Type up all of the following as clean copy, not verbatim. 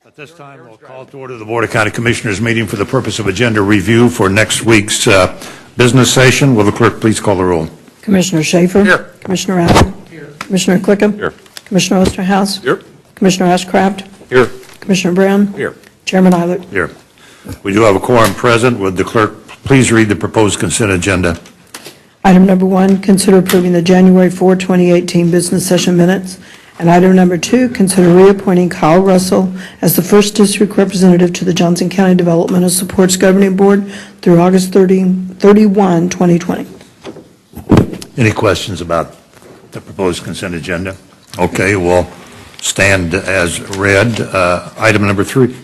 At this time, we'll call to order the Board of County Commissioners meeting for the purpose of agenda review for next week's business session. Will the clerk please call the roll? Commissioner Schaefer. Here. Commissioner Allen. Here. Commissioner Clickham. Here. Commissioner Osterhaus. Here. Commissioner Ashcraft. Here. Commissioner Brown. Here. Chairman Eilert. Here. We do have a quorum present. Would the clerk please read the proposed consent agenda? Item number 1, consider approving the January 4, 2018 business session minutes. And item number 2, consider reappointing Kyle Russell as the 1st District Representative to the Johnson County Development and Supports Governing Board through August 31, 2020. Any questions about the proposed consent agenda? Okay, we'll stand as read. Item number 3.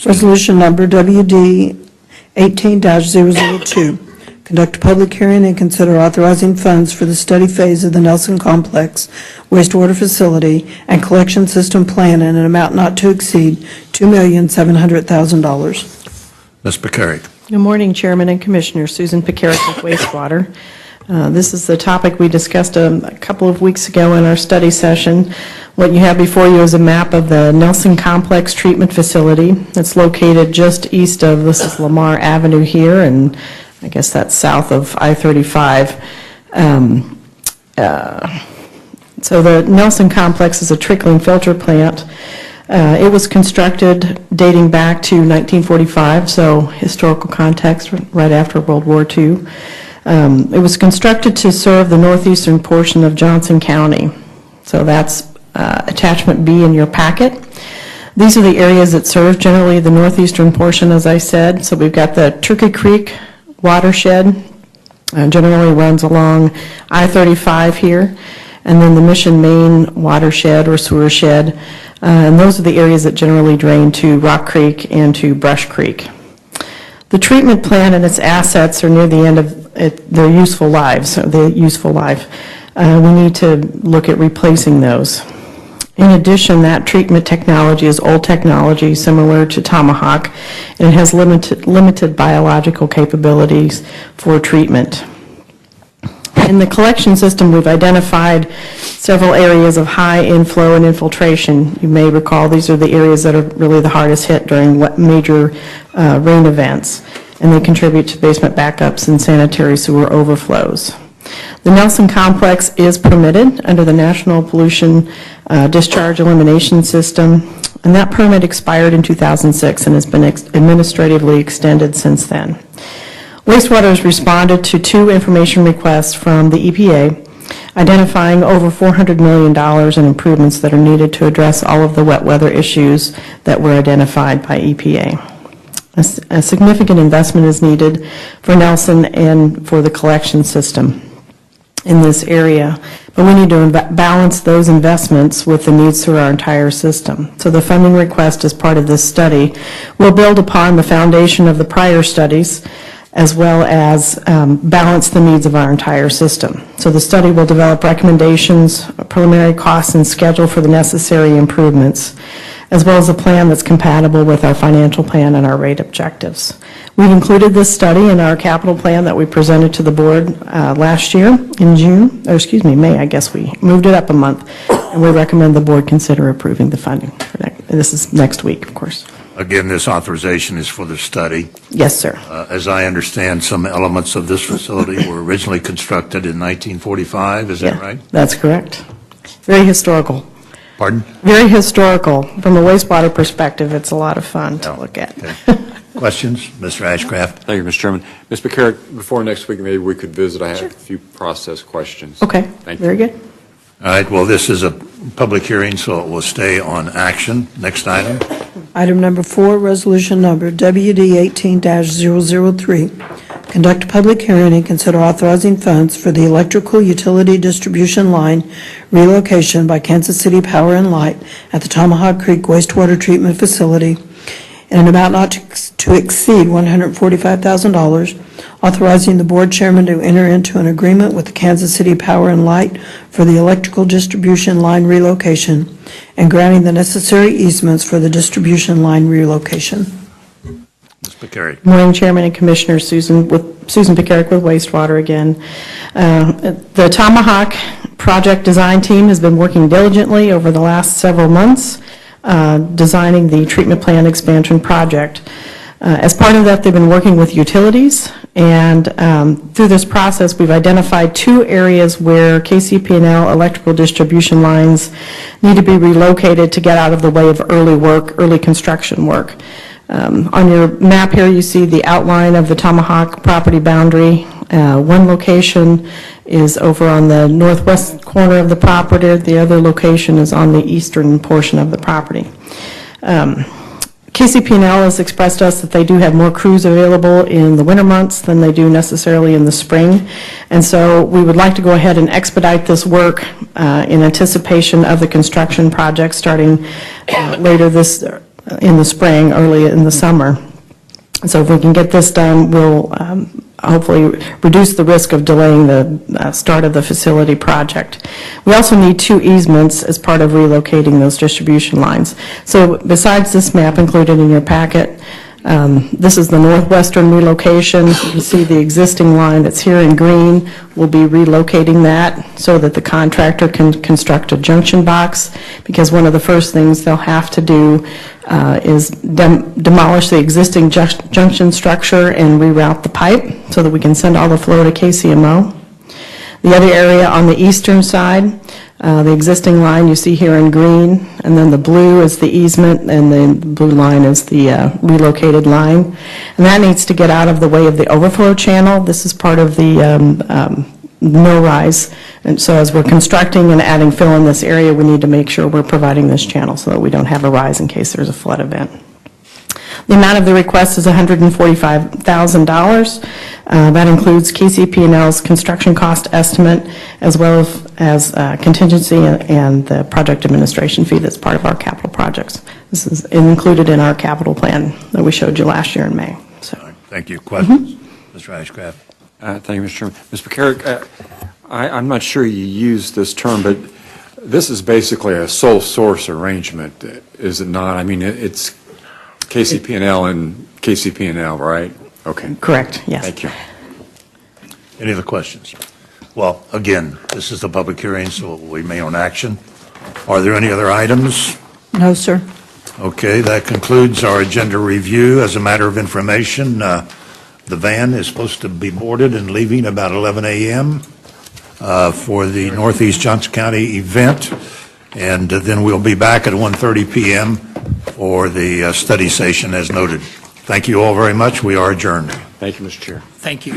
Resolution number WD 18-002. Conduct a public hearing and consider authorizing funds for the study phase of the Nelson Complex wastewater facility and collection system plan in an amount not to exceed $2,700,000. Ms. Pekarik. Good morning, Chairman and Commissioner. Susan Pekarik with Wastewater. This is the topic we discussed a couple of weeks ago in our study session. What you have before you is a map of the Nelson Complex Treatment Facility. It's located just east of, this is Lamar Avenue here, and I guess that's south of I-35. So the Nelson Complex is a trickling filter plant. It was constructed dating back to 1945, so historical context, right after World War II. It was constructed to serve the northeastern portion of Johnson County. So that's attachment B in your packet. These are the areas that serve generally the northeastern portion, as I said. So we've got the Turkey Creek watershed, generally runs along I-35 here, and then the Mission Main watershed or sewer shed, and those are the areas that generally drain to Rock Creek and to Brush Creek. The treatment plant and its assets are near the end of their useful lives. We need to look at replacing those. In addition, that treatment technology is old technology similar to Tomahawk, and it has limited biological capabilities for treatment. In the collection system, we've identified several areas of high inflow and infiltration. You may recall these are the areas that are really the hardest hit during major rain events, and they contribute to basement backups and sanitary sewer overflows. The Nelson Complex is permitted under the National Pollution Discharge Elimination System, and that permit expired in 2006 and has been administratively extended since then. Wastewater has responded to 2 information requests from the EPA, identifying over $400 million in improvements that are needed to address all of the wet weather issues that were identified by EPA. A significant investment is needed for Nelson and for the collection system in this area, but we need to balance those investments with the needs through our entire system. So the funding request as part of this study will build upon the foundation of the prior studies as well as balance the needs of our entire system. So the study will develop recommendations, preliminary costs, and schedule for the necessary improvements, as well as a plan that's compatible with our financial plan and our rate objectives. We've included this study in our capital plan that we presented to the board last year in May, I guess we moved it up a month, and we recommend the board consider approving the funding for that. This is next week, of course. Again, this authorization is for the study. Yes, sir. As I understand, some elements of this facility were originally constructed in 1945, is that right? That's correct. Very historical. Pardon? Very historical. From a wastewater perspective, it's a lot of fun to look at. Okay. Questions? Mr. Ashcraft? Thank you, Mr. Chairman. Ms. Pekarik, before next week, maybe we could visit. I have a few process questions. Okay. Thank you. Very good. All right, well, this is a public hearing, so it will stay on action. Next item. Item number 4, resolution number WD 18-003. Conduct a public hearing and consider authorizing funds for the electrical utility distribution line relocation by Kansas City Power and Light at the Tomahawk Creek Wastewater Treatment Facility in an amount not to exceed $145,000, authorizing the board chairman to enter into an agreement with the Kansas City Power and Light for the electrical distribution line relocation and granting the necessary easements for the distribution line relocation. Ms. Pekarik. Good morning, Chairman and Commissioners. Susan Pekarik with Wastewater again. The Tomahawk project design team has been working diligently over the last several months, designing the treatment plant expansion project. As part of that, they've been working with utilities, and through this process, we've identified 2 areas where KCP&L electrical distribution lines need to be relocated to get out of the way of early construction work. On your map here, you see the outline of the Tomahawk property boundary. One location is over on the northwest corner of the property. The other location is on the eastern portion of the property. KCP&L has expressed to us that they do have more crews available in the winter months than they do necessarily in the spring. And so we would like to go ahead and expedite this work in anticipation of the construction project starting later in the spring, early in the summer. So if we can get this done, we'll hopefully reduce the risk of delaying the start of the facility project. We also need 2 easements as part of relocating those distribution lines. So besides this map included in your packet, this is the northwestern relocation. You can see the existing line that's here in green. We'll be relocating that so that the contractor can construct a junction box, because one of the first things they'll have to do is demolish the existing junction structure and reroute the pipe so that we can send all the flow to KCMO. The other area on the eastern side, the existing line you see here in green, and then the blue is the easement, and the blue line is the relocated line. And that needs to get out of the way of the overflow channel. This is part of the mill rise. And so as we're constructing and adding fill in this area, we need to make sure we're providing this channel so that we don't have a rise in case there's a flood event. The amount of the request is $145,000. That includes KCP&L's construction cost estimate, as well as contingency and the project administration fee that's part of our capital projects. This is included in our capital plan that we showed you last year in May. So, Thank you. Questions? Mr. Ashcraft? Thank you, Mr. Chairman. Ms. McCarrick, I'm not sure you used this term, but this is basically a sole source arrangement, is it not? I mean, it's KCP&L and KCP&L, right? Okay. correct, yes. Thank you. Any other questions? Well, again, this is the public hearing, so we may own action. Are there any other items? No, sir. Okay, that concludes our agenda review. As a matter of information, the van is supposed to be boarded and leaving about 11 a.m. For the Northeast Johnson County event, and then we'll be back at 1:30 p.m. for the study session as noted. Thank you all very much. We are adjourned. Thank you, Mr. Chair. Thank you.